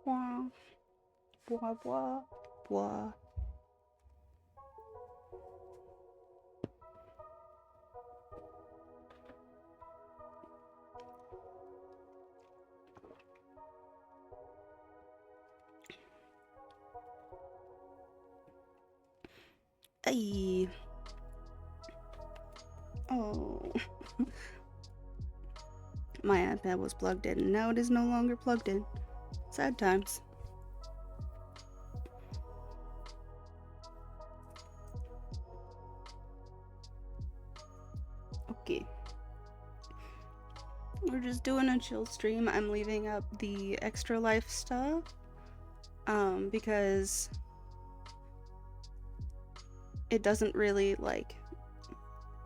Blah, blah, blah, blah. Hey. Oh. My iPad was plugged in, and now it is no longer plugged in. Sad times. Okay. We're just doing a chill stream. I'm leaving up the extra life stuff. Because it doesn't really, like,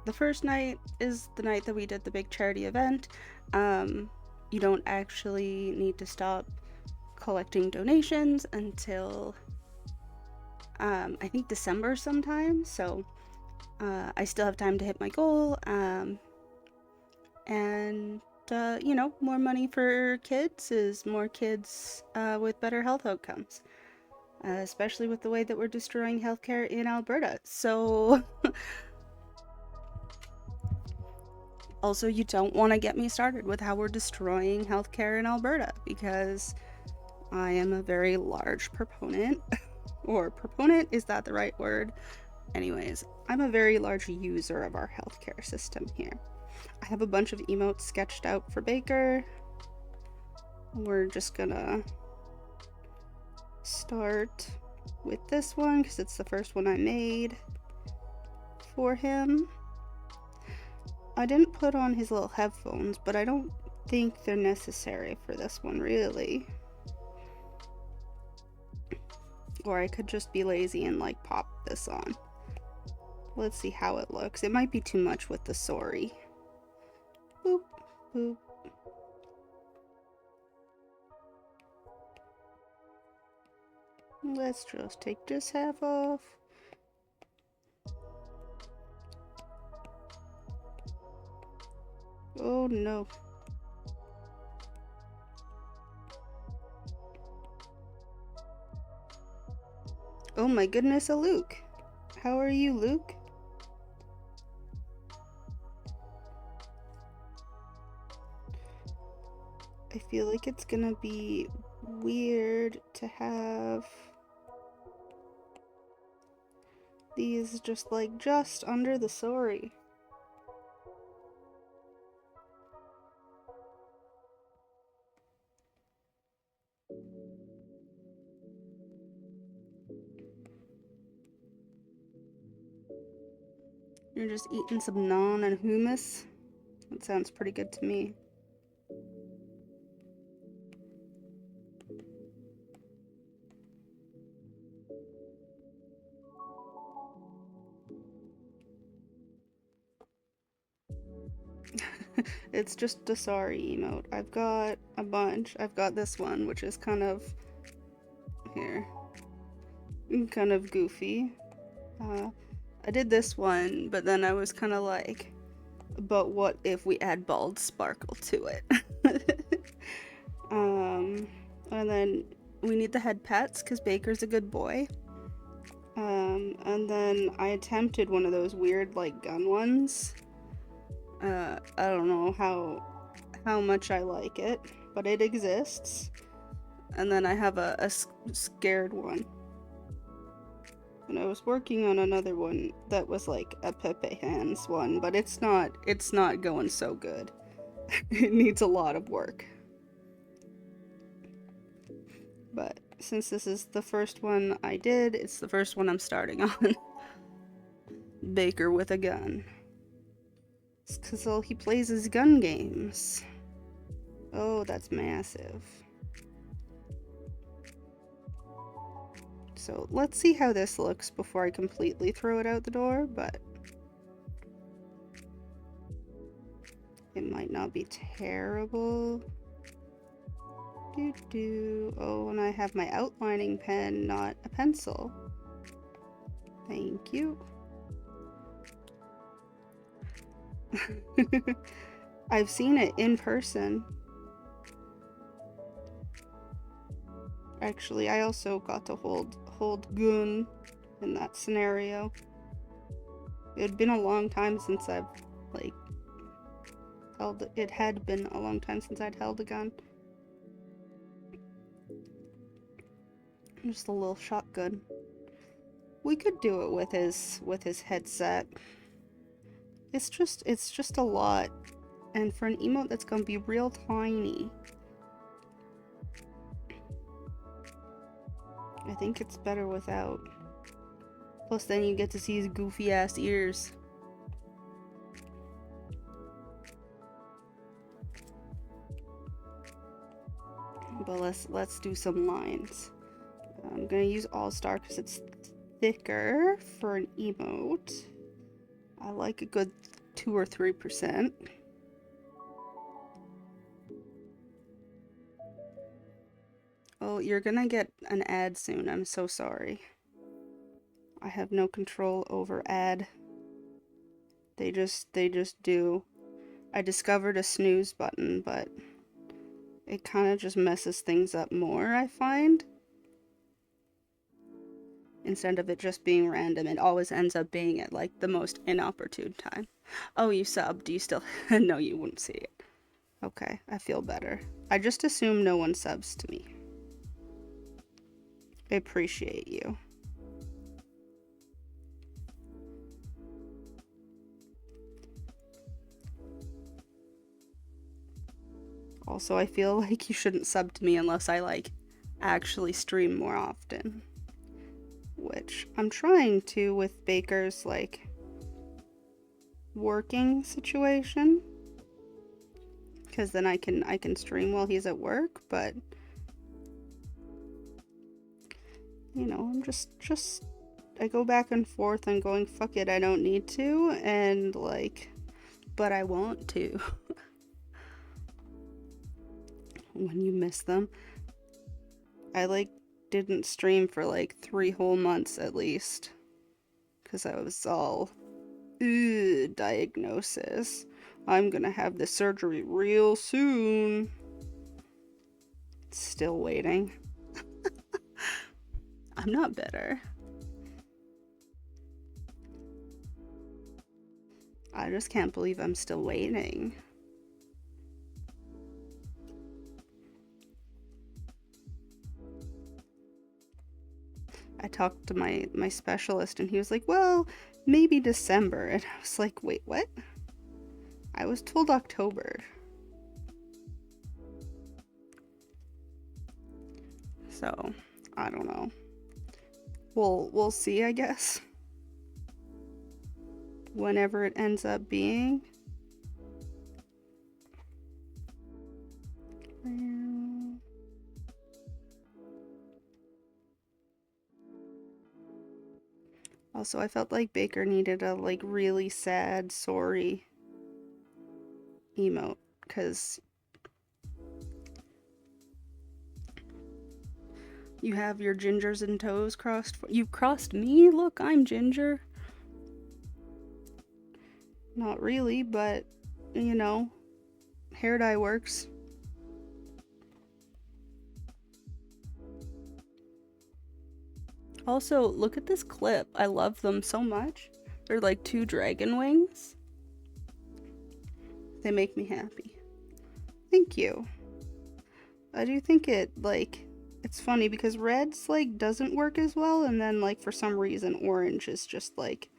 the first night is the night that we did the big charity event. You don't actually need to stop collecting donations until I think December sometime, so I still have time to hit my goal. And you know, more money for kids is more kids with better health outcomes, especially with the way that we're destroying healthcare in Alberta. So also, you don't want to get me started with how we're destroying healthcare in Alberta, because I am a very large proponent, or proponent, is that the right word? Anyways, I'm a very large user of our healthcare system here. I have a bunch of emotes sketched out for Baker. We're just gonna start with this one because it's the first one I made for him. I didn't put on his little headphones, but I don't think they're necessary for this one, really. Or I could just be lazy and like pop this on. Let's see how it looks. It might be too much with the sorry. Boop, boop. Let's just take this half off. Oh no. Oh my goodness, a Luke. How are you, Luke? I feel like it's gonna be weird to have these just like just under the sorry. You're just eating some naan and hummus? That sounds pretty good to me. It's just a sorry emote. I've got a bunch. I've got this one, which is kind of here, kind of goofy. I did this one, but then I was kind of like, but what if we add bald sparkle to it? And then we need the head pets because Baker's a good boy. And then I attempted one of those weird like gun ones. I don't know how much I like it, but it exists. And then I have a scared one. And I was working on another one that was like a Pepe Hands one, but it's not going so good. It needs a lot of work. But since this is the first one I did, it's the first one I'm starting on. Baker with a gun. It's because he plays his gun games. Oh, that's massive. So let's see how this looks before I completely throw it out the door, but it might not be terrible. Oh, and I have my outlining pen, not a pencil. Thank you. I've seen it in person. Actually, I also got to hold gun in that scenario. It had been a long time since I've, like, it had been a long time since I'd held a gun. Just a little shotgun. We could do it with his headset. It's just a lot. And for an emote that's gonna be real tiny, I think it's better without. Plus then you get to see his goofy ass ears. But let's do some lines. I'm gonna use All-Star because it's thicker for an emote. I like a good 2 or 3%. Oh, you're gonna get an ad soon. I'm so sorry. I have no control over ad. They just do. I discovered a snooze button, but it kind of just messes things up more, I find. Instead of it just being random, it always ends up being at like the most inopportune time. Oh, you subbed. Do you still? No, you wouldn't see it. Okay, I feel better. I just assume no one subs to me. I appreciate you. Also, I feel like you shouldn't sub to me unless I like actually stream more often. Which I'm trying to with Baker's like working situation. Because then I can stream while he's at work, but you know, I'm just I go back and forth and going, fuck it, I don't need to, and like, but I want to. When you miss them. I like didn't stream for like 3 whole months at least. Because I was all, diagnosis. I'm gonna have the surgery real soon. Still waiting. I'm not bitter. I just can't believe I'm still waiting. I talked to my specialist and he was like, well, maybe December. And I was like, wait, what? I was told October. So, I don't know. We'll see, I guess. Whenever it ends up being. Also, I felt like Baker needed a like really sad, sorry emote, because you have your gingers and toes crossed. You've crossed me? Look, I'm ginger. Not really, but you know, hair dye works. Also, look at this clip. I love them so much. They're like 2 dragon wings. They make me happy. Thank you. I do think it, like, it's funny because red's, like, doesn't work as well, and then, like, for some reason, orange is just, like,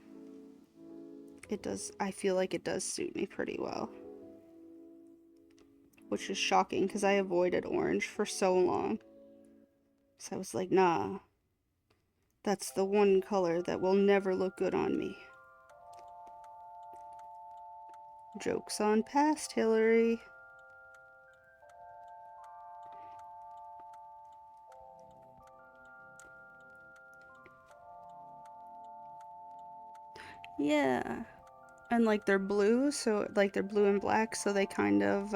it does, I feel like it does suit me pretty well. Which is shocking, because I avoided orange for so long. So I was like, nah. That's the one color that will never look good on me. Joke's on past, Hillary. Yeah. And like they're blue, so like they're blue and black, so they kind of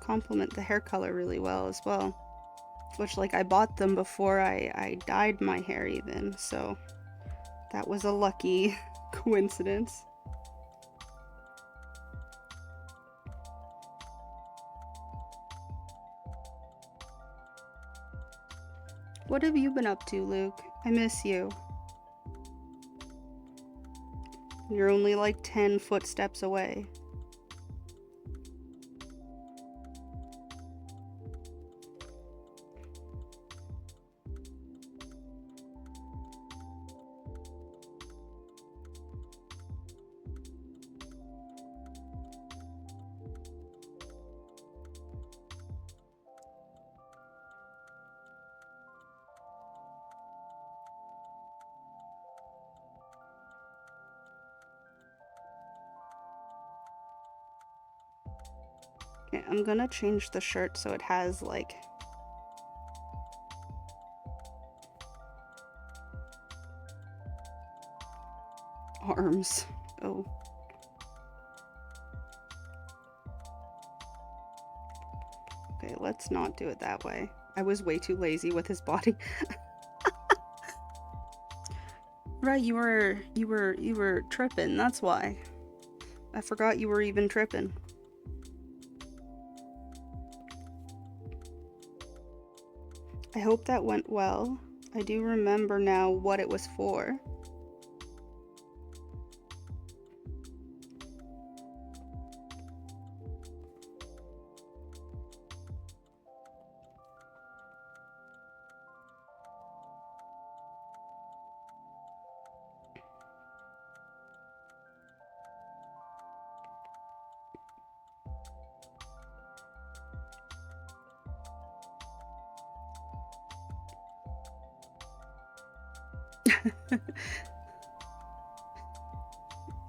complement the hair color really well as well. Which, like, I bought them before I dyed my hair even, so that was a lucky coincidence. What have you been up to, Luke? I miss you. You're only like 10 footsteps away. Okay, I'm gonna change the shirt so it has like arms. Oh. Okay, let's not do it that way. I was way too lazy with his body. Right, you were tripping, that's why. I forgot you were even tripping. I hope that went well. I do remember now what it was for.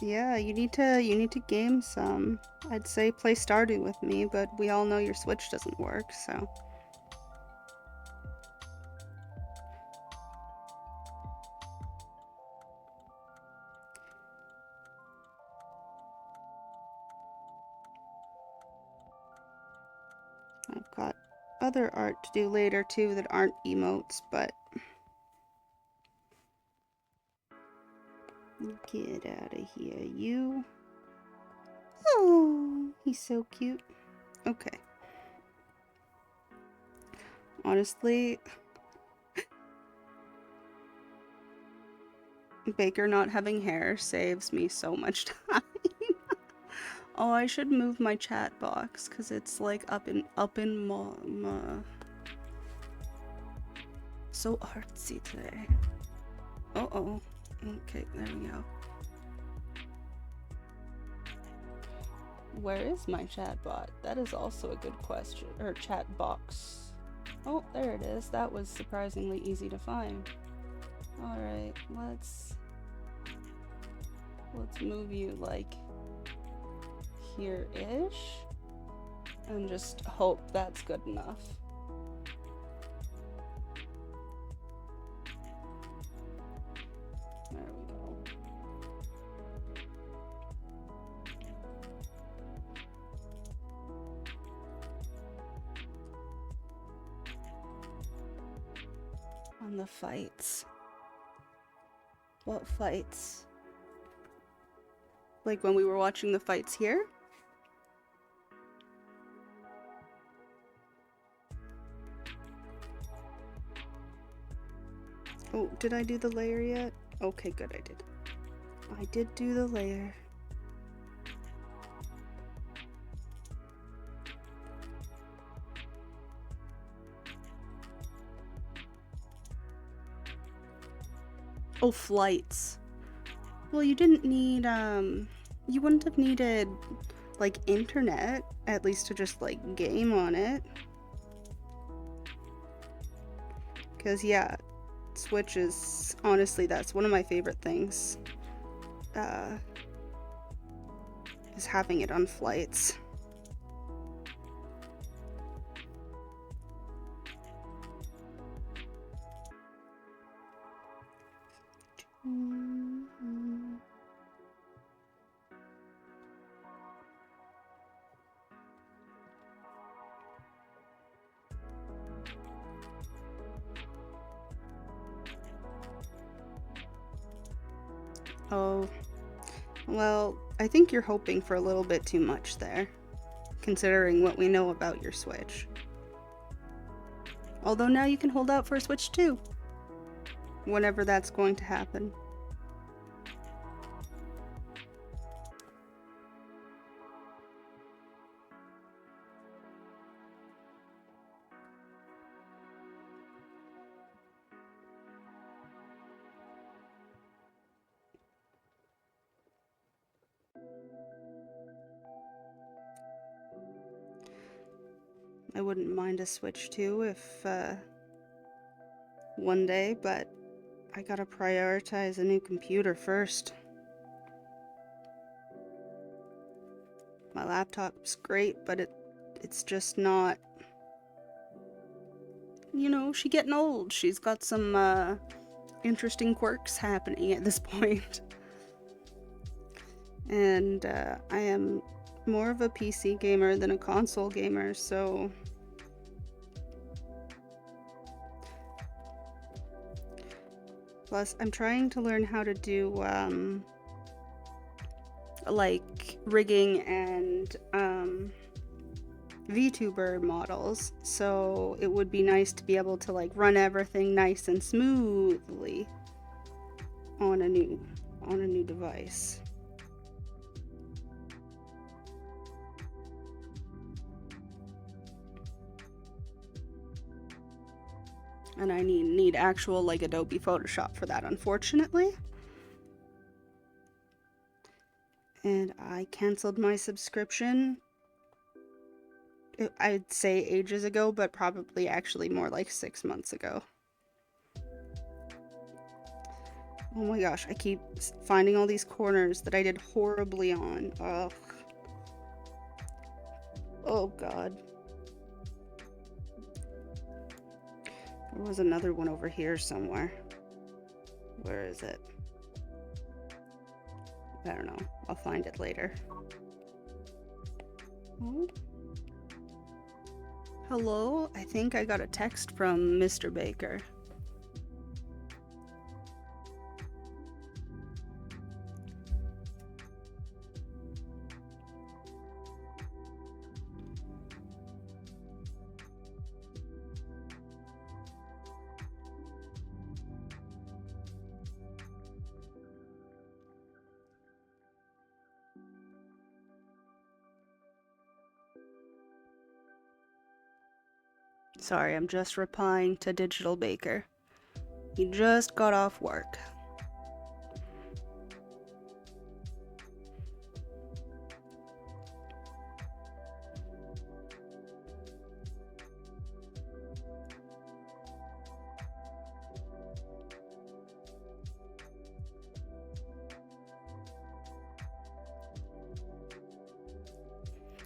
Yeah, you need to game some. I'd say play Stardew with me, but we all know your Switch doesn't work, so. I've got other art to do later too that aren't emotes, but get out of here, you. Oh, he's so cute. Okay. Honestly, Baker not having hair saves me so much time. Oh, I should move my chat box because it's like up in so artsy today. Uh-oh. Okay, there we go. Where is my chat bot? That is also a good question. Or chat box. Oh, there it is. That was surprisingly easy to find. Alright, let's move you like here-ish. And just hope that's good enough. There we go. On the fights. What fights? Like when we were watching the fights here? Oh, did I do the layer yet? Okay, good, I did. I did do the layer. Oh, flights. Well, you didn't need, you wouldn't have needed, like, internet, at least to just, like, game on it. Because, yeah, Switch is, honestly, that's one of my favorite things, is having it on flights. Oh, well, I think you're hoping for a little bit too much there, considering what we know about your Switch. Although now you can hold out for a Switch 2. Whenever that's going to happen. I wouldn't mind a Switch 2 if, one day, but I gotta prioritize a new computer first. My laptop's great, but it's just not... You know, she's getting old. She's got some, interesting quirks happening at this point. And, I am more of a PC gamer than a console gamer, so... Plus, I'm trying to learn how to do, like, rigging and, VTuber models, so it would be nice to be able to, like, run everything nice and smoothly on a new device. And I need actual, like, Adobe Photoshop for that, unfortunately. And I canceled my subscription, I'd say ages ago, but probably actually more like 6 months ago. Oh my gosh, I keep finding all these corners that I did horribly on. Ugh. Oh god. There was another one over here somewhere. Where is it? I don't know. I'll find it later. Oh. Hello? I think I got a text from Mr. Baker. Sorry, I'm just replying to Digital Baker. He just got off work.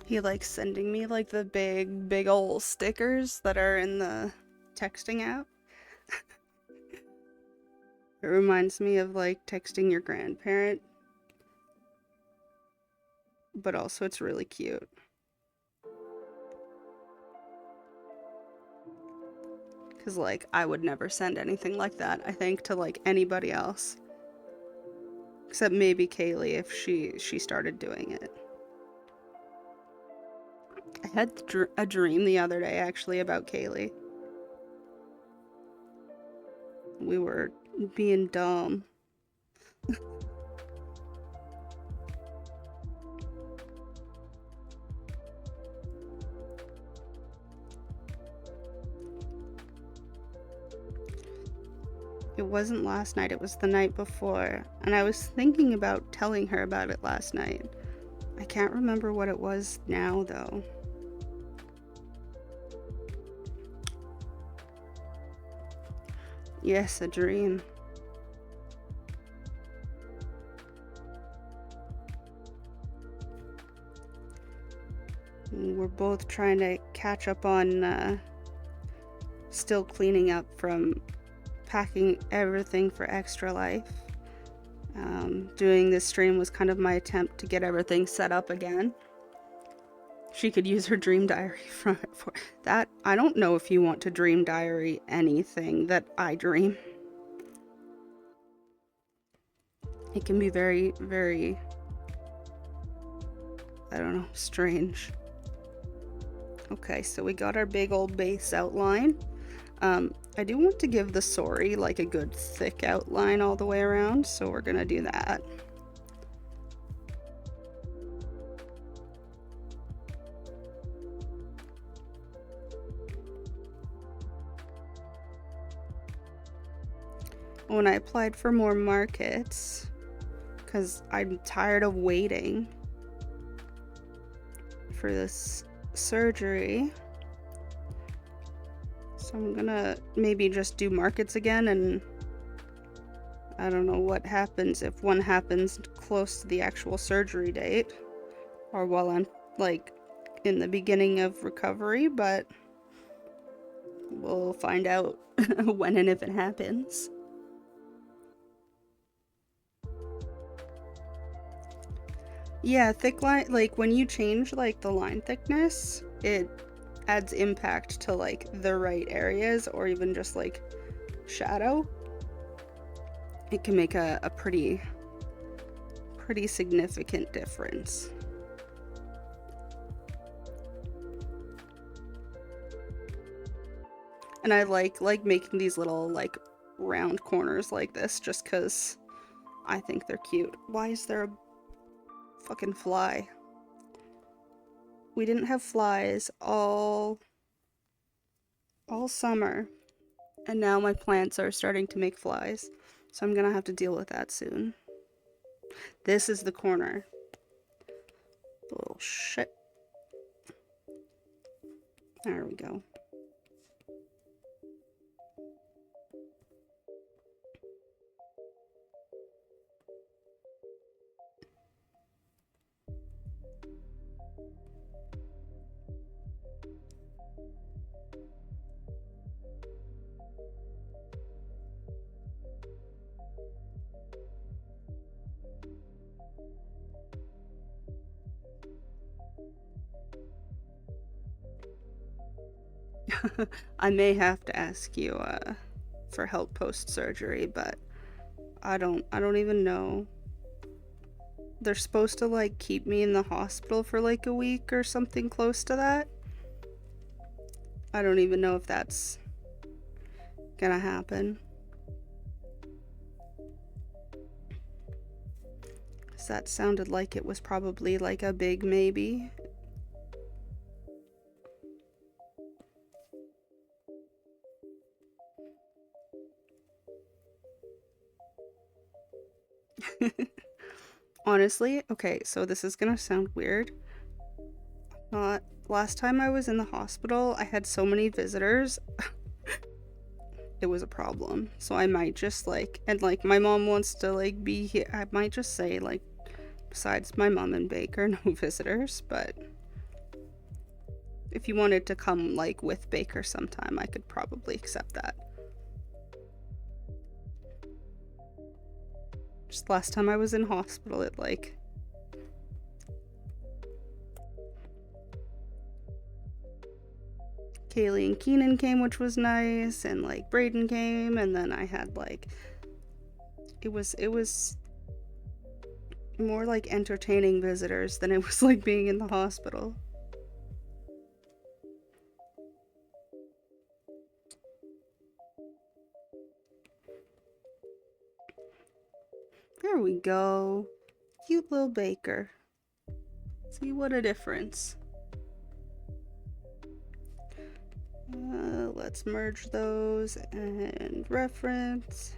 He likes sending me like the big ol' stickers that are in the texting app. It reminds me of like texting your grandparent, but also it's really cute. Cause like I would never send anything like that, I think, to like anybody else. Except maybe Kaylee if she started doing it. I had a dream the other day, actually, about Kaylee. We were being dumb. It wasn't last night, it was the night before, and I was thinking about telling her about it last night. I can't remember what it was now, though. Yes, a dream. We're both trying to catch up on still cleaning up from packing everything for Extra Life. Doing this stream was kind of my attempt to get everything set up again. She could use her dream diary for that. I don't know if you want to dream diary anything that I dream. It can be very, very, I don't know, strange. Okay, so we got our big old base outline. I do want to give the sorry like a good thick outline all the way around, so we're gonna do that. When I applied for more markets, because I'm tired of waiting for this surgery, so I'm gonna maybe just do markets again, and I don't know what happens if one happens close to the actual surgery date or while I'm like in the beginning of recovery, but we'll find out when and if it happens. Yeah, thick line, like when you change like the line thickness, it adds impact to like the right areas, or even just like shadow. It can make a pretty significant difference. And I like making these little like round corners like this just because I think they're cute. Why is there a fucking fly? We didn't have flies all summer, and now my plants are starting to make flies, so I'm gonna have to deal with that soon. This is the corner. Little shit. There we go. I may have to ask you for help post-surgery, but I don't even know. They're supposed to like keep me in the hospital for like a week or something close to that. I don't even know if that's gonna happen. So that sounded like it was probably like a big maybe. Honestly, okay, so this is gonna sound weird. Last time I was in the hospital, I had so many visitors. It was a problem. So I might just like, and like my mom wants to like be here. I might just say like, besides my mom and Baker, no visitors, but if you wanted to come like with Baker sometime, I could probably accept that. Just last time I was in hospital, it like Kaylee and Keenan came, which was nice, and like Braden came, and then I had like it was more like entertaining visitors than it was like being in the hospital. There we go. Cute little Baker. See what a difference. Let's merge those and reference.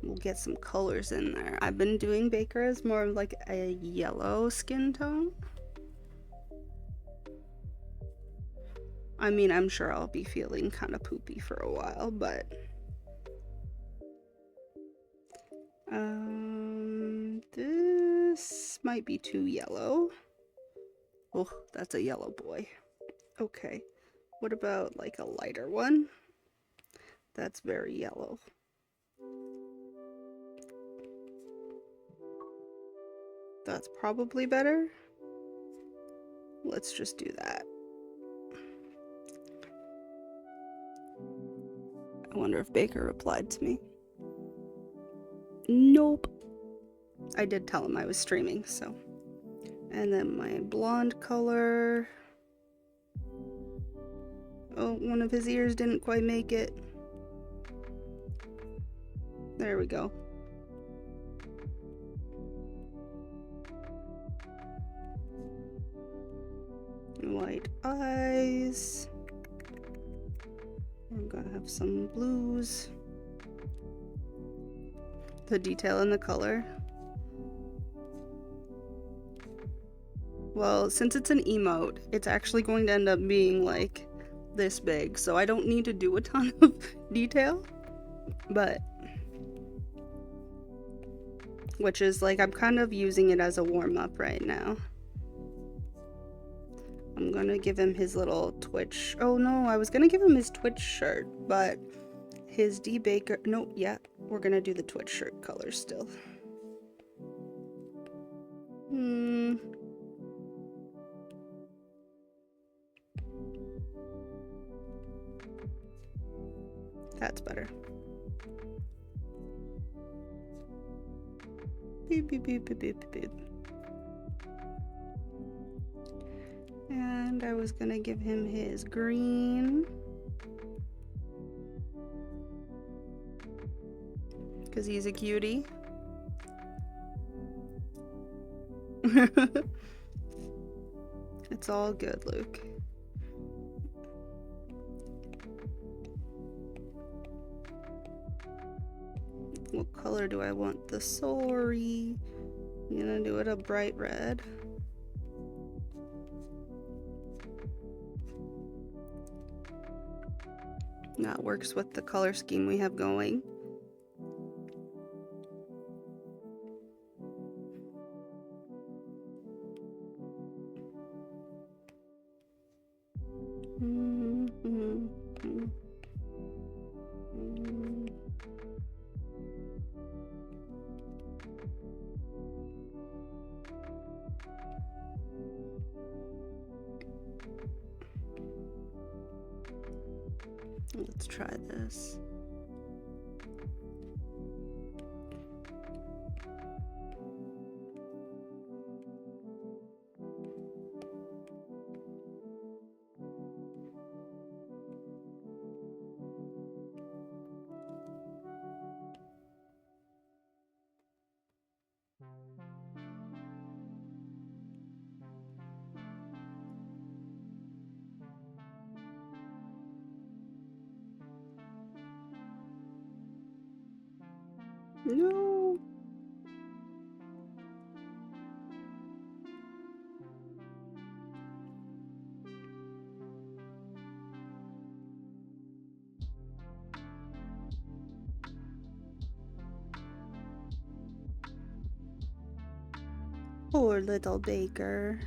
We'll get some colors in there. I've been doing Baker as more of like a yellow skin tone. I mean, I'm sure I'll be feeling kind of poopy for a while, but this might be too yellow. Oh, that's a yellow boy. Okay, what about like a lighter one? That's very yellow. That's probably better. Let's just do that. I wonder if Baker replied to me. Nope. I did tell him I was streaming, so. And then my blonde color. Oh, one of his ears didn't quite make it. There we go. White eyes. I'm gonna have some blues. The detail in the color. Well, since it's an emote, it's actually going to end up being like this big, so I don't need to do a ton of detail, but which is like I'm kind of using it as a warm-up right now. I'm gonna give him his little Twitch. Oh no, I was gonna give him his Twitch shirt, but his D Baker. No, yeah, we're gonna do the Twitch shirt color still. That's better. Beep, beep, beep, beep, beep, beep. And I was gonna give him his green. Because he's a cutie. It's all good, Luke. What color do I want the sorry? I'm gonna do it a bright red. That works with the color scheme we have going. Let's try this. No. Poor little Baker.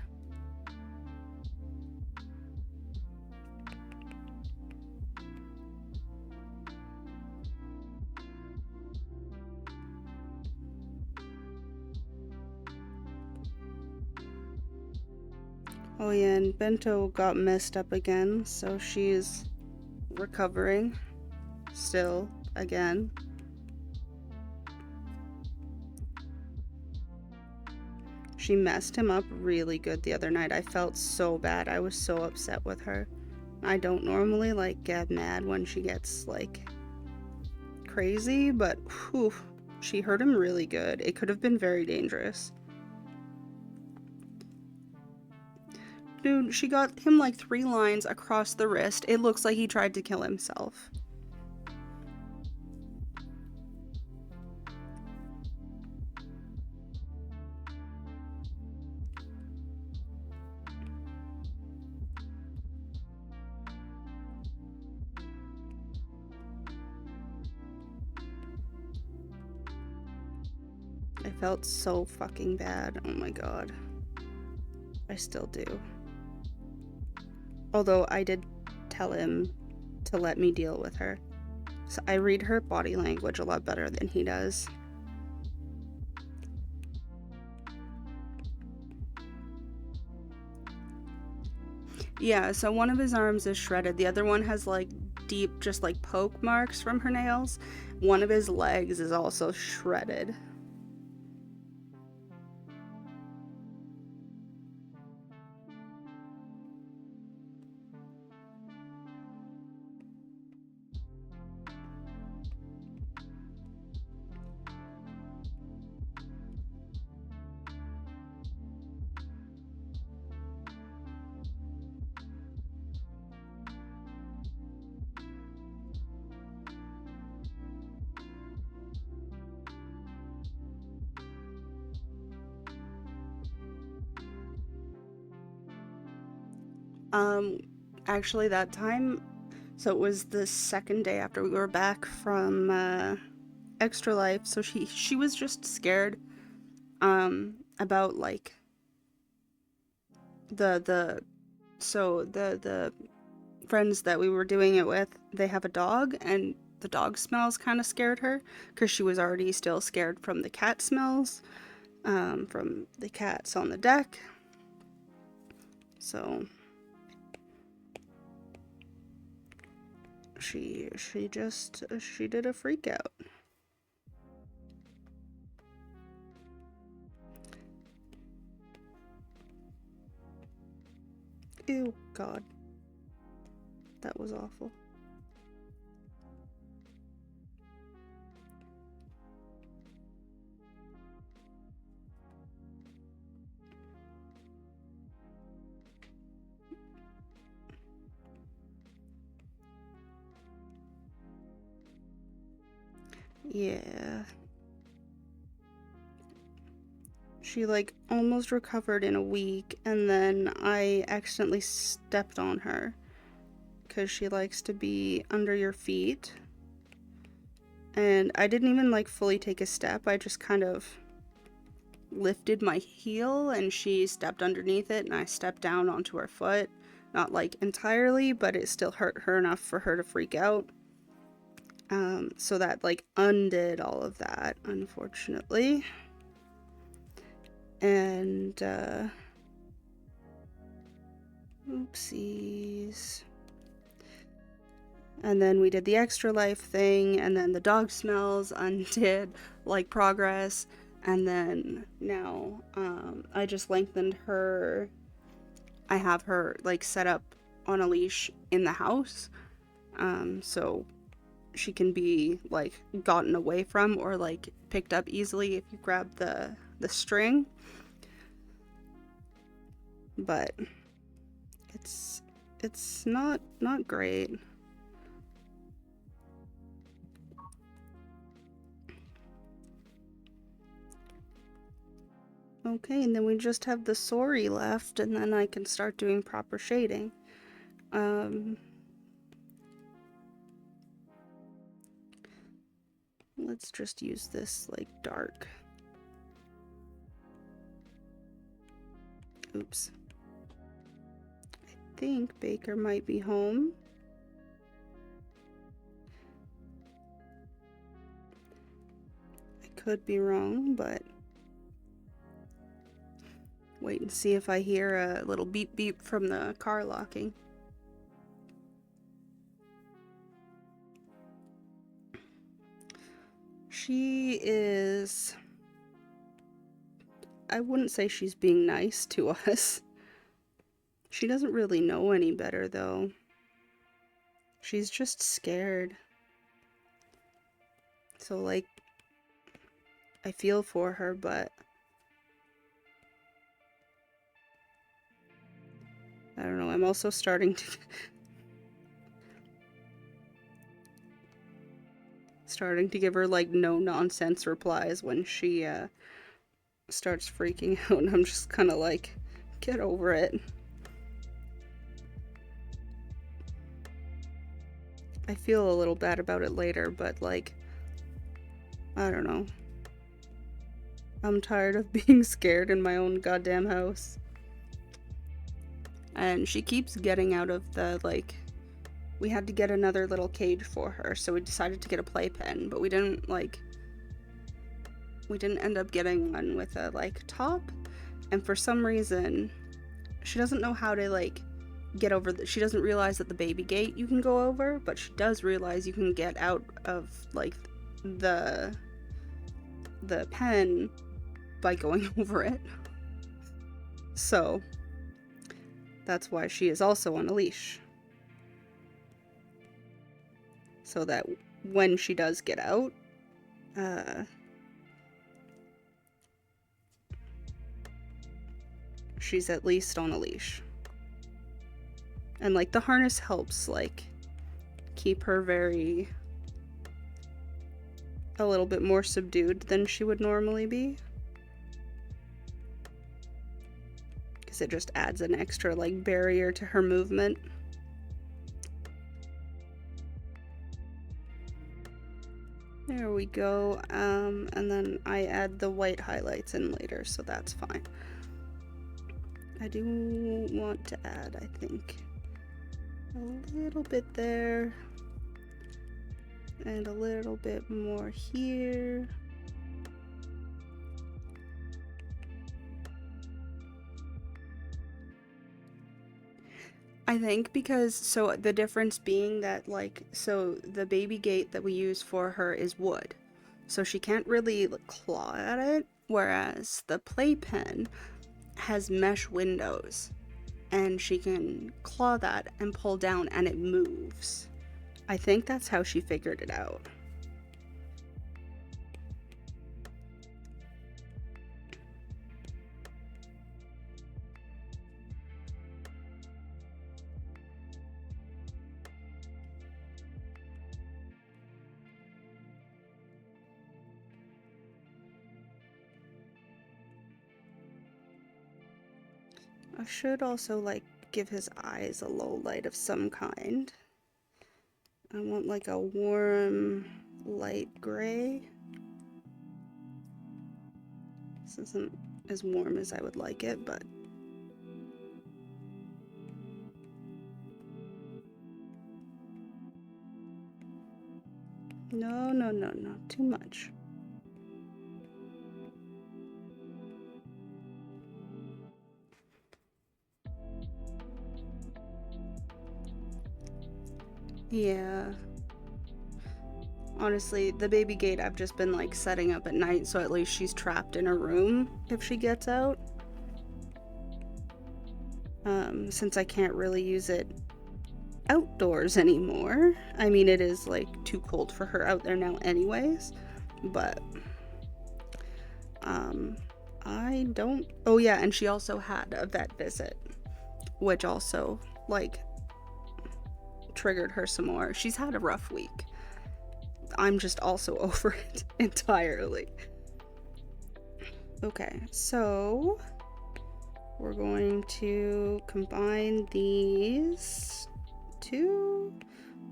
Oh yeah, and Bento got messed up again, so she's recovering still again. She messed him up really good the other night. I felt so bad. I was so upset with her. I don't normally like get mad when she gets like crazy, but whew, she hurt him really good. It could have been very dangerous. Dude, she got him like 3 lines across the wrist. It looks like he tried to kill himself. I felt so fucking bad. Oh my god. I still do. Although I did tell him to let me deal with her. So I read her body language a lot better than he does. Yeah, so one of his arms is shredded. The other one has like deep, just like poke marks from her nails. One of his legs is also shredded. Actually that time, so it was the second day after we were back from Extra Life, so she was just scared about like the so the friends that we were doing it with, they have a dog, and the dog smells kind of scared her because she was already still scared from the cat smells, from the cats on the deck. So she did a freak out. Ew, God. That was awful. Yeah. She like almost recovered in a week, and then I accidentally stepped on her because she likes to be under your feet. And I didn't even like fully take a step. I just kind of lifted my heel and she stepped underneath it, and I stepped down onto her foot. Not like entirely, but it still hurt her enough for her to freak out. So that like undid all of that, unfortunately. And oopsies. And then we did the Extra Life thing, and then the dog smells undid like progress. And then now I just lengthened her. I have her like set up on a leash in the house, so she can be like gotten away from or like picked up easily if you grab the string. But it's not great. Okay, and then we just have the sorry left, and then I can start doing proper shading. Let's just use this like dark. Oops. I think Baker might be home. I could be wrong, but wait and see if I hear a little beep beep from the car locking. She is... I wouldn't say she's being nice to us. She doesn't really know any better, though. She's just scared. So, like, I feel for her, but I don't know, I'm also starting to give her, like, no-nonsense replies when she, starts freaking out, and I'm just kind of like, get over it. I feel a little bad about it later, but, like, I don't know. I'm tired of being scared in my own goddamn house. And she keeps getting out of the, like, we had to get another little cage for her, so we decided to get a playpen, but we didn't end up getting one with a, like, top, and for some reason, she doesn't know how to, like, get over she doesn't realize that the baby gate you can go over, but she does realize you can get out of, like, the pen by going over it. So that's why she is also on a leash. So that when she does get out, she's at least on a leash. And, like, the harness helps, like, keep her a little bit more subdued than she would normally be. because it just adds an extra like barrier to her movement. There we go. And then I add the white highlights in later, so that's fine. I do want to add, I think, a little bit there and a little bit more here. I think because, so the difference being that, like, so the baby gate that we use for her is wood, so she can't really claw at it, whereas the playpen has mesh windows and she can claw that and pull down and it moves. I think that's how she figured it out. I should also like give his eyes a low light of some kind. I want like a warm light gray. This isn't as warm as I would like it, but no, too much. Yeah. Honestly, the baby gate I've just been like setting up at night, so at least she's trapped in a room if she gets out. Since I can't really use it outdoors anymore. I mean, it is like too cold for her out there now anyways, but I don't. Oh yeah, and she also had a vet visit, which also like triggered her some more. She's had a rough week. I'm just also over it entirely. Okay, so we're going to combine these two.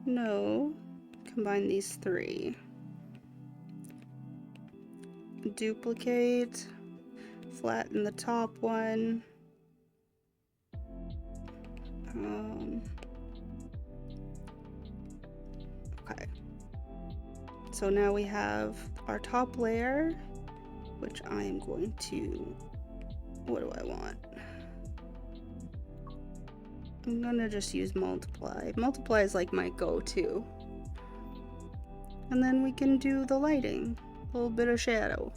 No, combine these three. Duplicate, flatten the top one. Okay. So now we have our top layer, which I am going to, what do I want? I'm gonna just use multiply. Multiply is like my go-to. And then we can do the lighting, a little bit of shadow.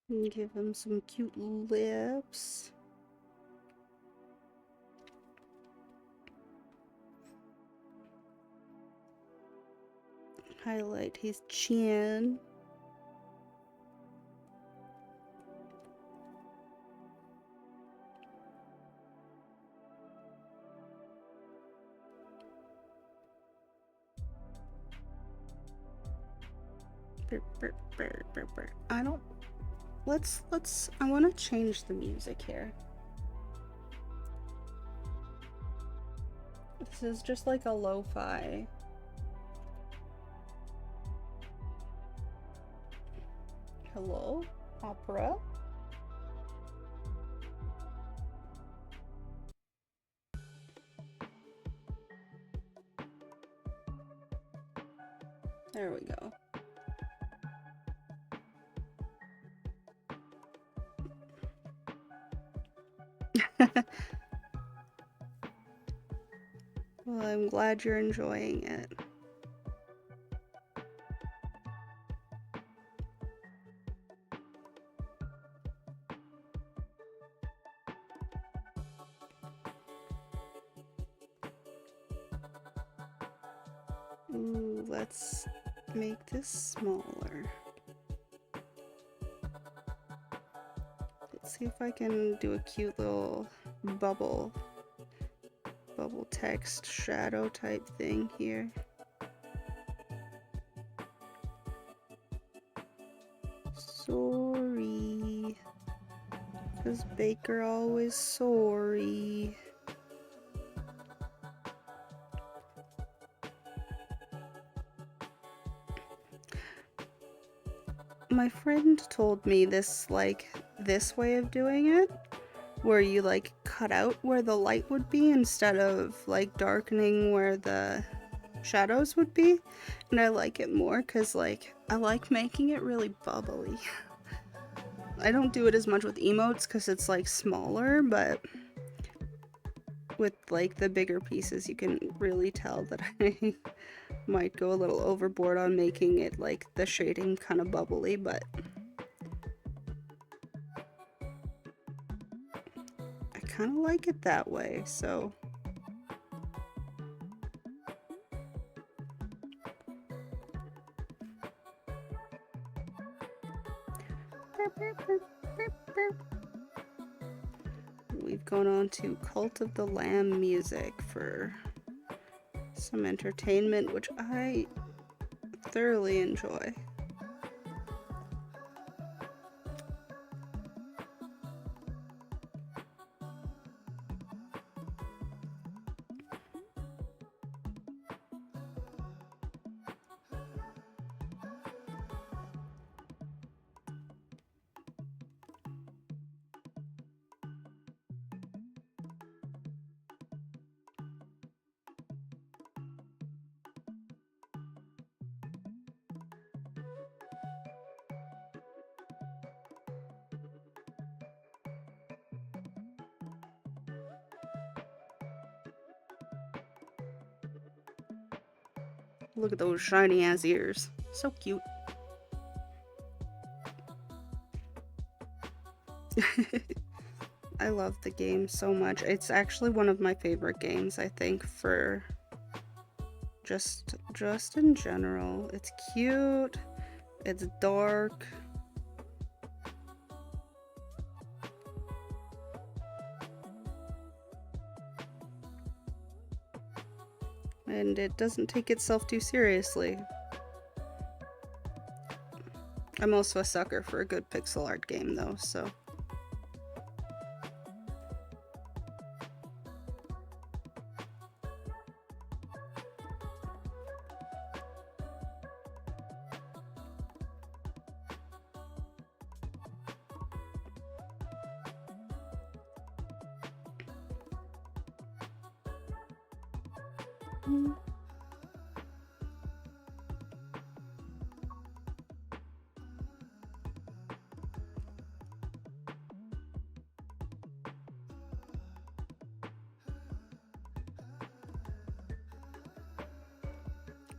And give him some cute lips. Highlight his chin. I don't. Let's. I want to change the music here. This is just like a lo-fi. Hello? Opera? There we go. Well, I'm glad you're enjoying it. Ooh, let's make this smaller. Let's see if I can do a cute little bubble text shadow type thing here. Sorry, 'cause Baker always sorry. My friend told me this way of doing it, where you like cut out where the light would be instead of like darkening where the shadows would be, and I like it more because like I like making it really bubbly. I don't do it as much with emotes because it's like smaller, but with like the bigger pieces you can really tell that I might go a little overboard on making it like the shading kind of bubbly, but I kind of like it that way, so we've gone on to Cult of the Lamb music for some entertainment, which I thoroughly enjoy. Look at those shiny ass ears. So cute. I love the game so much. It's actually one of my favorite games, I think, for just in general. It's cute. It's dark. And it doesn't take itself too seriously. I'm also a sucker for a good pixel art game though, so.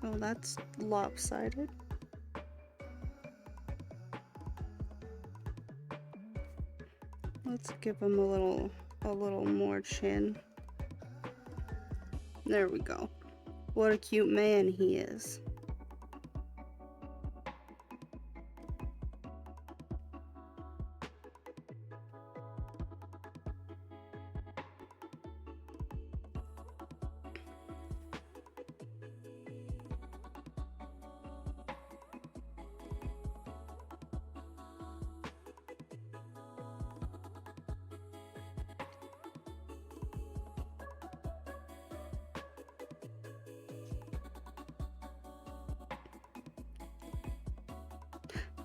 Oh, that's lopsided. Let's give him a little more chin. There we go. What a cute man he is.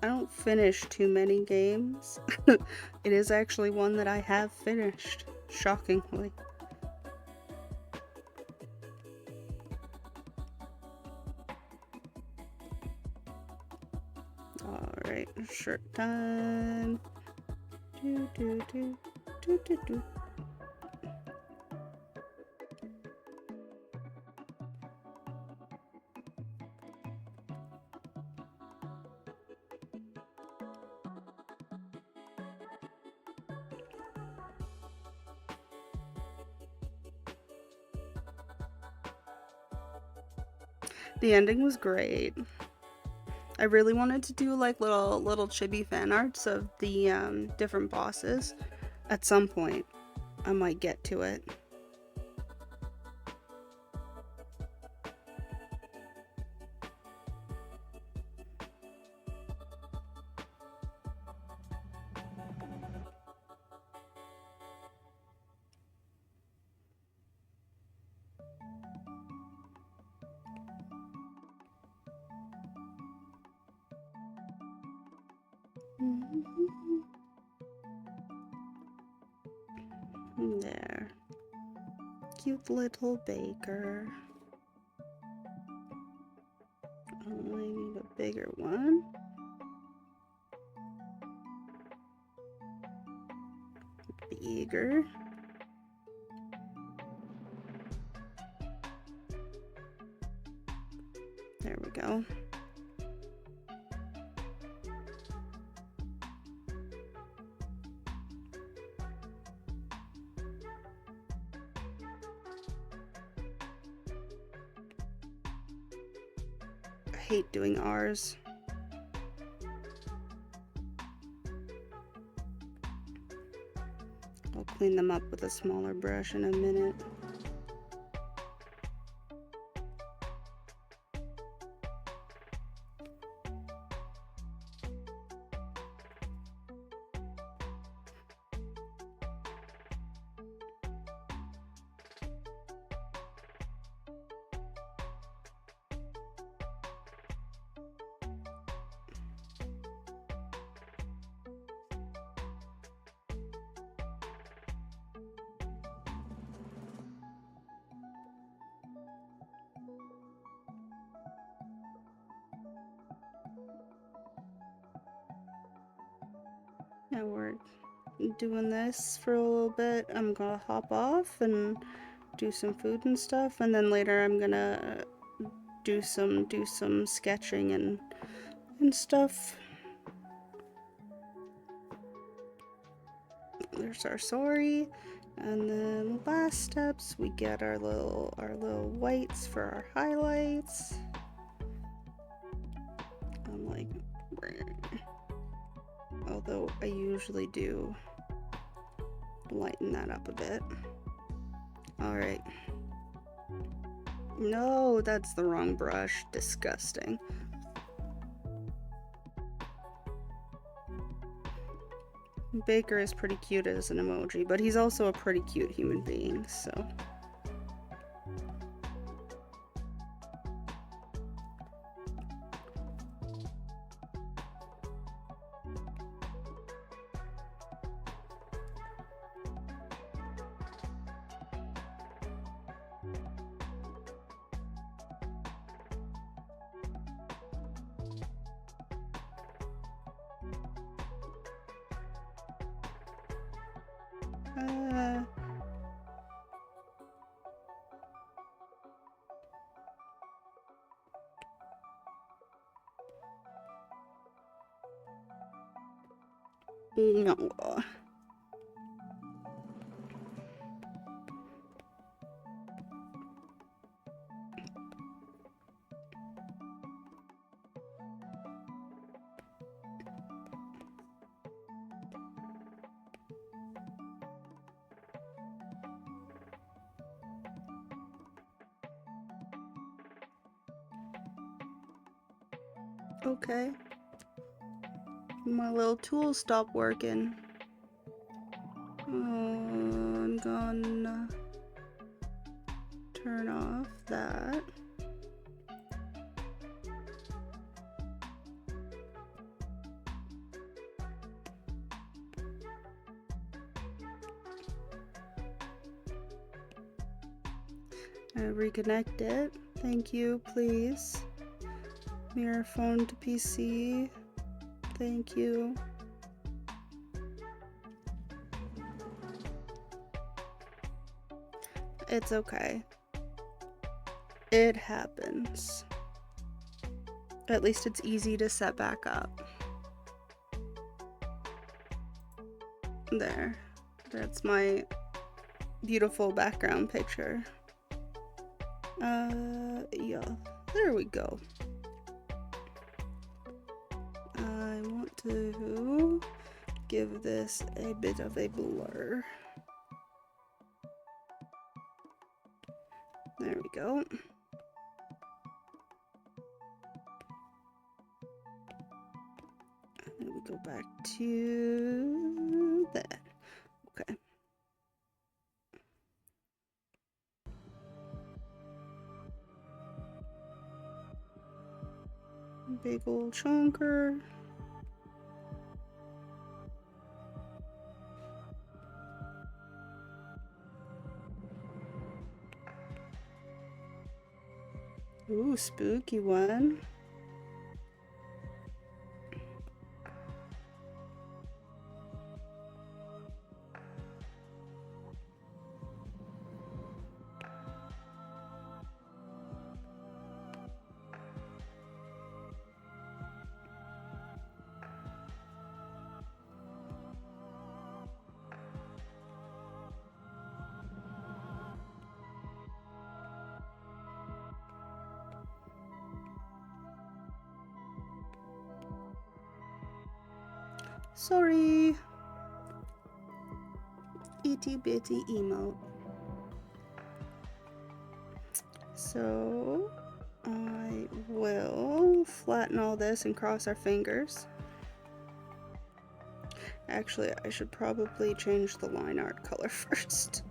I don't finish too many games. It is actually one that I have finished, shockingly. Alright, shirt time. Do, do, do, do, do, do. The ending was great. I really wanted to do like little chibi fan arts of the different bosses. At some point, I might get to it. There. Cute little baker. I need a bigger one. Bigger. There we go. I hate doing R's. I'll clean them up with a smaller brush in a minute. Now we're doing this for a little bit. I'm gonna hop off and do some food and stuff, and then later I'm gonna do some sketching and stuff. There's our sorry, and then last steps we get our little whites for our highlights. I'm like, although I usually do lighten that up a bit. All right. No, that's the wrong brush. Disgusting. Baker is pretty cute as an emoji, but he's also a pretty cute human being, so. No. Okay. My little tools stopped working. Oh, I'm gonna turn off that. reconnect it. Thank you, please. Mirror phone to PC. Thank you. It's okay. It happens. At least it's easy to set back up. There. That's my beautiful background picture. Yeah. There we go. I want to give this a bit of a blur. There we go. And then we go back to that. Okay. Big old chunker. Ooh, spooky one. Sorry. Itty bitty emote. So I will flatten all this and cross our fingers. Actually, I should probably change the line art color first.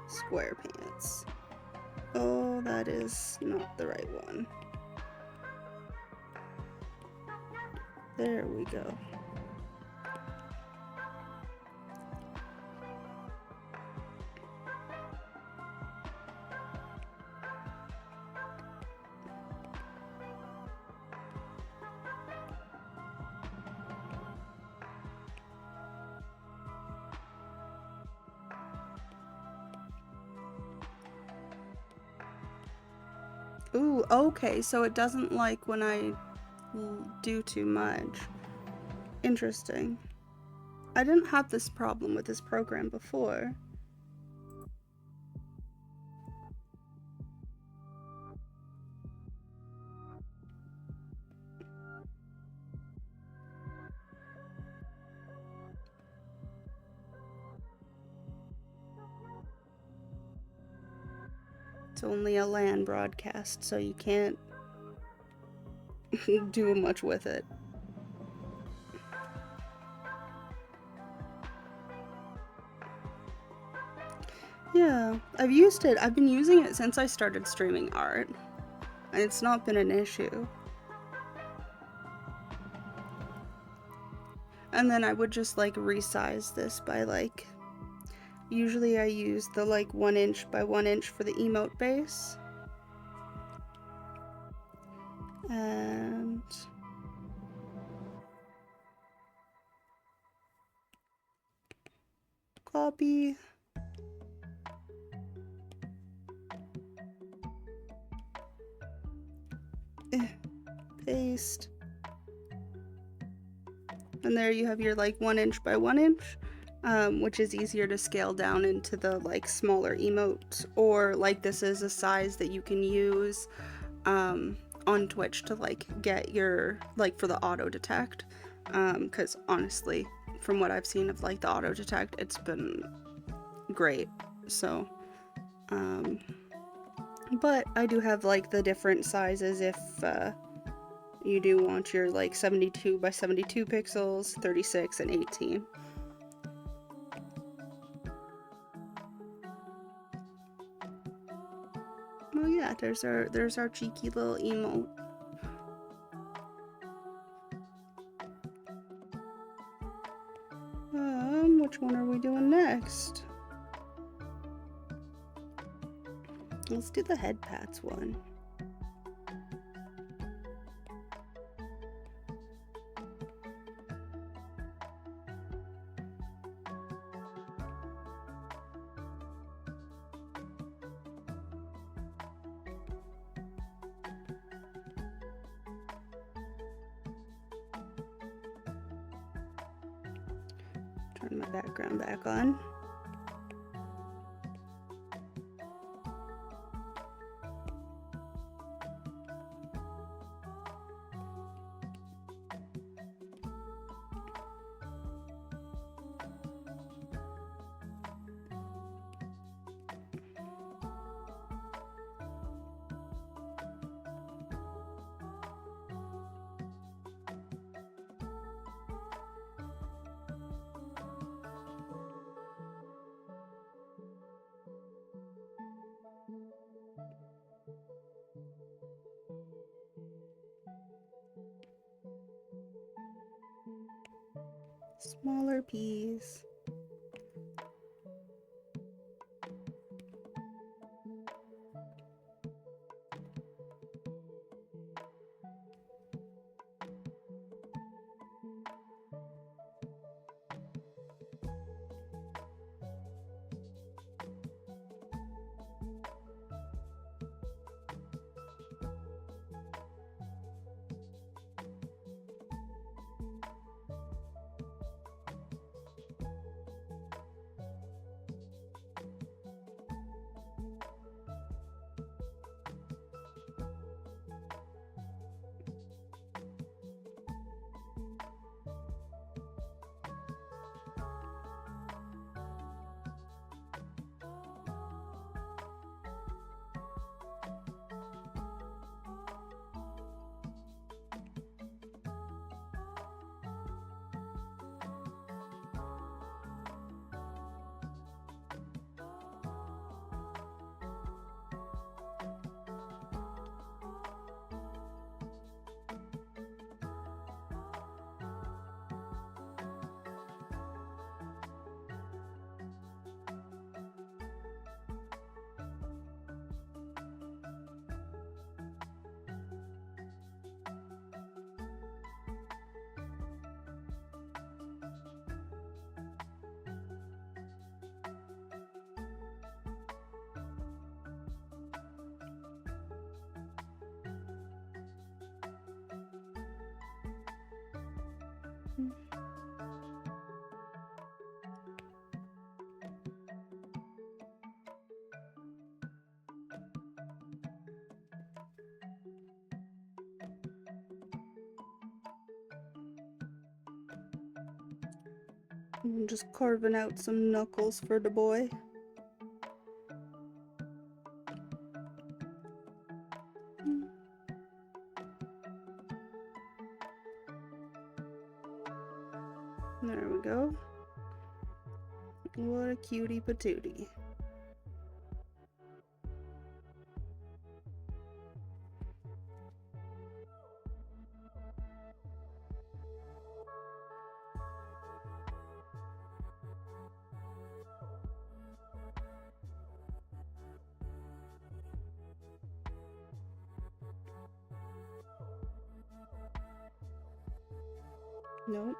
Square pants. Oh, that is not the right one. There we go. Ooh, okay, so it doesn't like when I do too much. Interesting. I didn't have this problem with this program before. It's only a LAN broadcast, so you can't do much with it. Yeah, I've used it. I've been using it since I started streaming art, and it's not been an issue. And then I would just like resize this by like, usually I use the like 1 inch by 1 inch for the emote base. And copy. Paste. And there you have your like 1 inch by 1 inch, which is easier to scale down into the like smaller emotes, or like this is a size that you can use on Twitch to like get your like for the auto detect, because honestly from what I've seen of like the auto detect, it's been great. So but I do have like the different sizes if you do want your like 72 by 72 pixels, 36 and 18. Oh yeah, there's our cheeky little emote. Which one are we doing next? Let's do the head pats one. Turn my background back on. Smaller peas. I'm just carving out some knuckles for the boy. There we go. What a cutie patootie. Nope.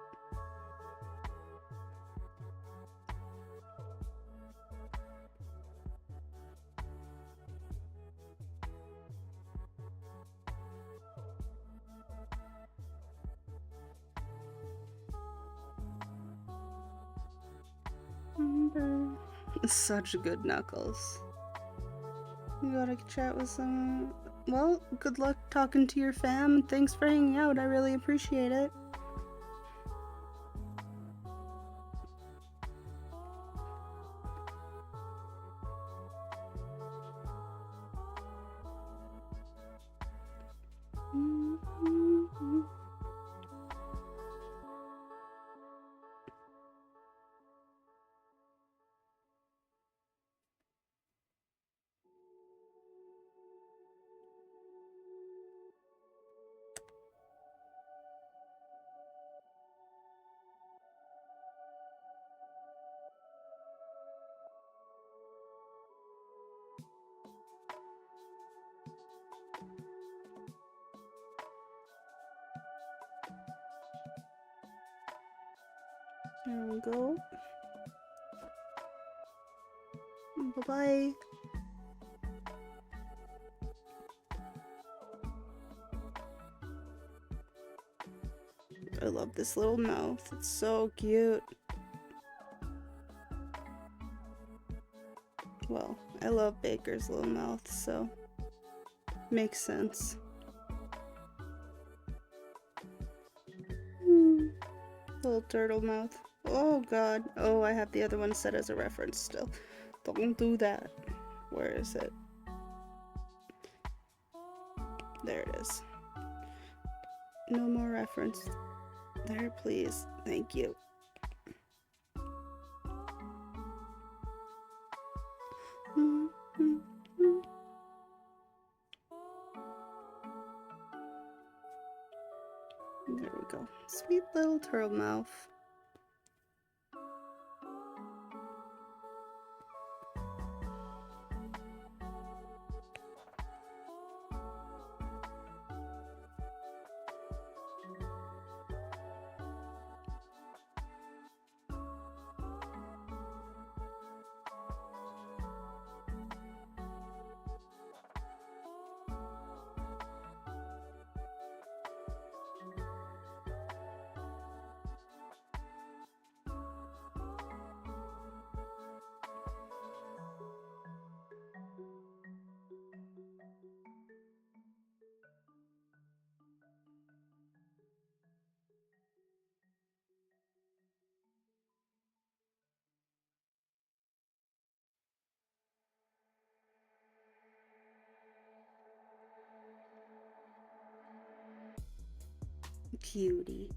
Such good knuckles. You gotta chat with some. Well, good luck talking to your fam. Thanks for hanging out. I really appreciate it. There we go. Bye-bye. I love this little mouth. It's so cute. Well, I love Baker's little mouth, so makes sense. Little turtle mouth. Oh god. Oh, I have the other one set as a reference still. Don't do that. Where is it? There it is. No more reference. There, please. Thank you. There we go. Sweet little turtle mouth. Cutie.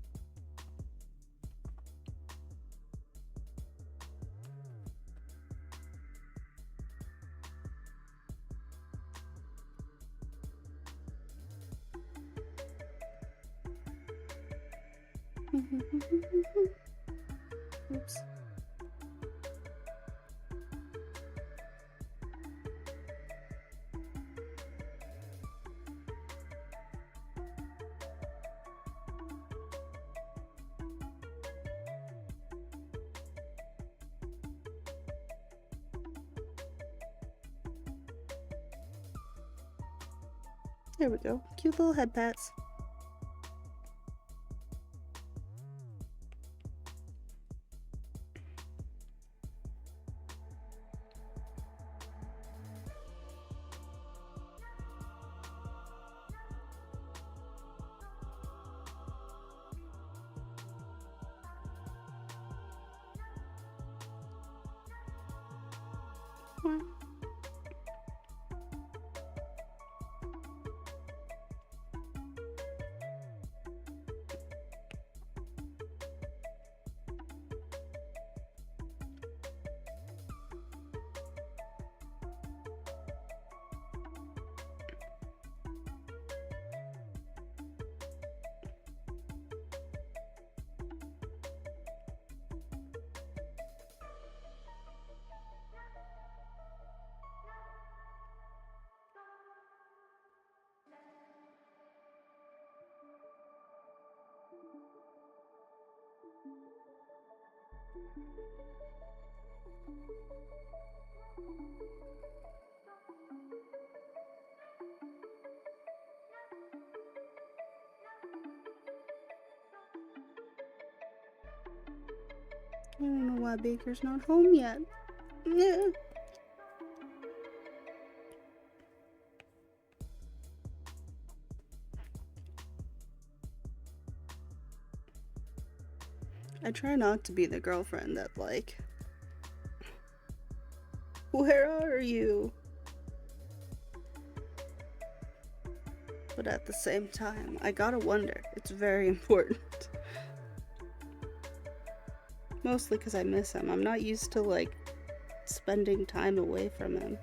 Oops. There we go. Cute little head pats. I don't know why Baker's not home yet. I try not to be the girlfriend that, like, where are you? But at the same time, I gotta wonder. It's very important. Mostly because I miss him. I'm not used to, like, spending time away from him.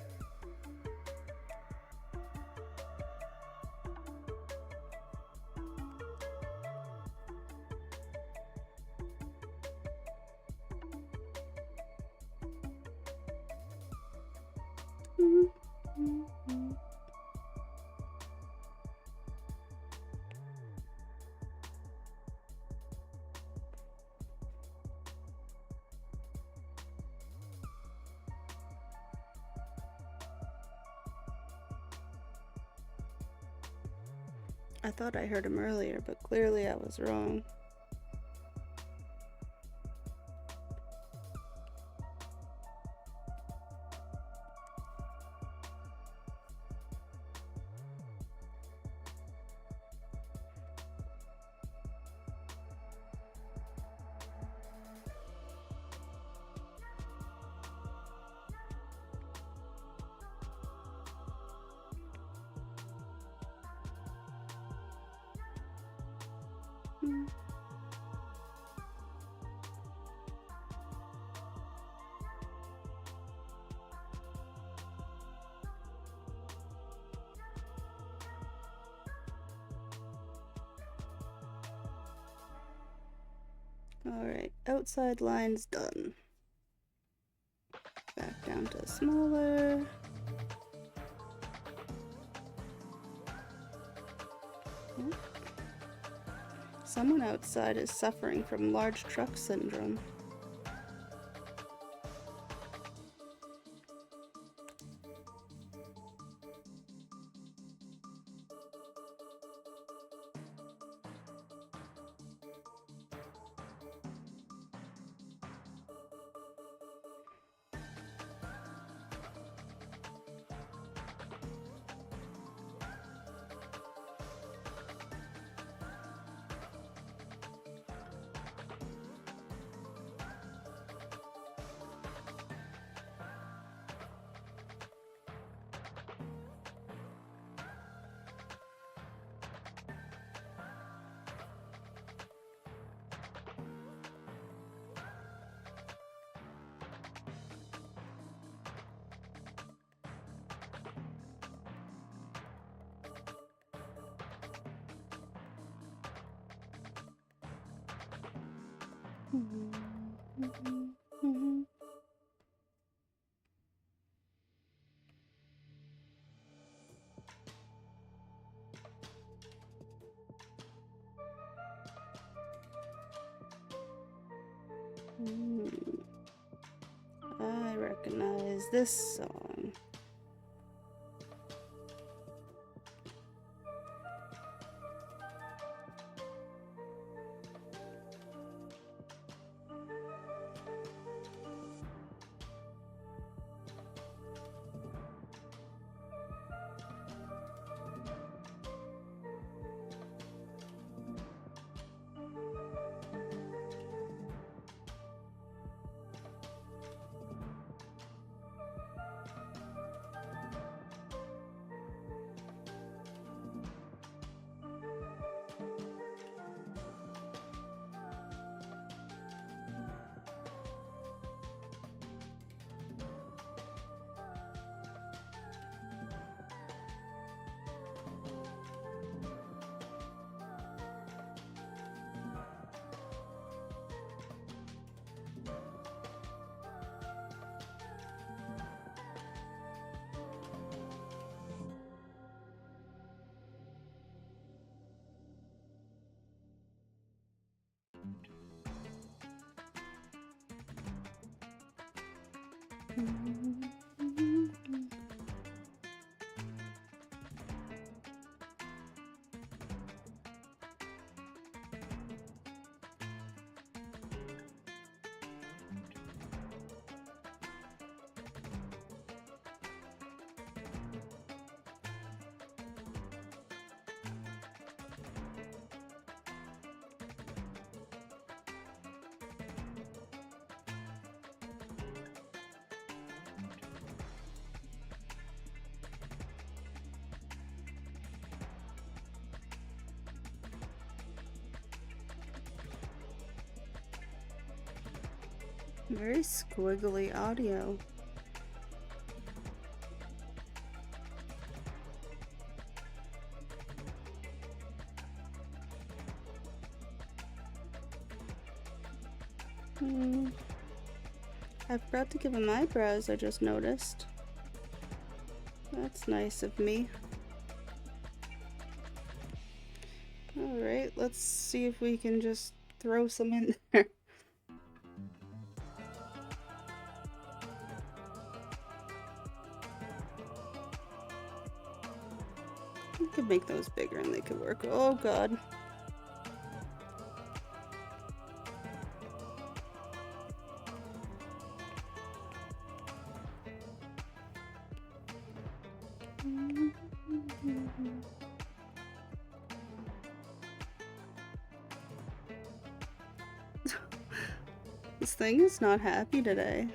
I thought I heard him earlier, but clearly I was wrong. Alright, outside lines done. Back down to smaller. Someone outside is suffering from large truck syndrome. I recognize this song. Very squiggly audio. I forgot to give him eyebrows, I just noticed. That's nice of me. Alright, let's see if we can just throw some in there. You could make those bigger and they could work. Oh god. This thing is not happy today.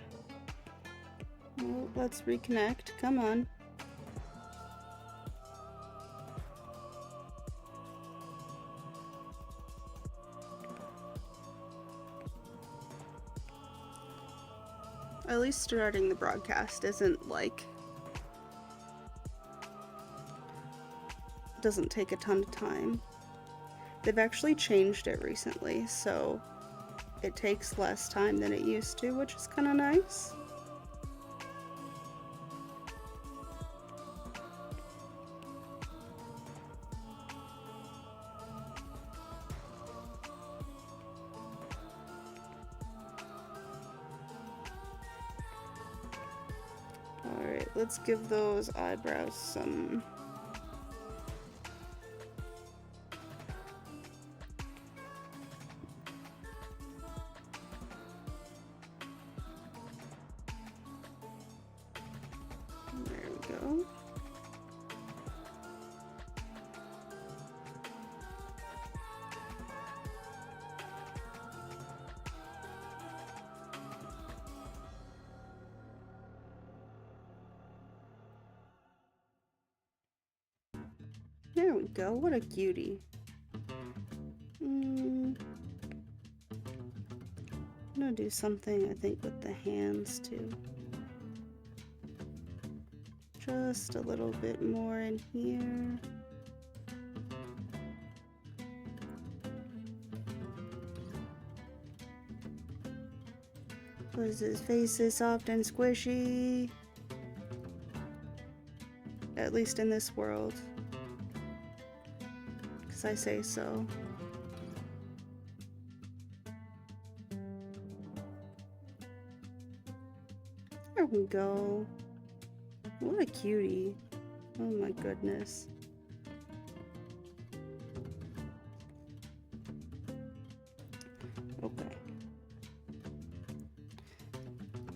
Well, let's reconnect. Come on. At least starting the broadcast isn't like... doesn't take a ton of time. They've actually changed it recently, so it takes less time than it used to, which is kind of nice. Alright, let's give those eyebrows some... There we go. There we go. What a cutie. I'm gonna do something, I think, with the hands too. Just a little bit more in here. Because his face is soft and squishy. At least in this world. Because I say so. There we go. What a cutie. Oh my goodness. Okay.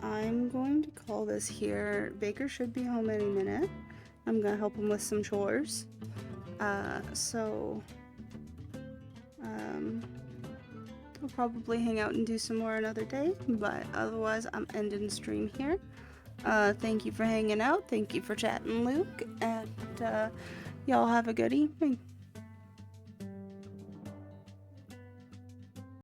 I'm going to call this here. Baker should be home any minute. I'm gonna help him with some chores. We'll probably hang out and do some more another day, but otherwise I'm ending the stream here. Thank you for hanging out. Thank you for chatting, Luke, and y'all have a good evening.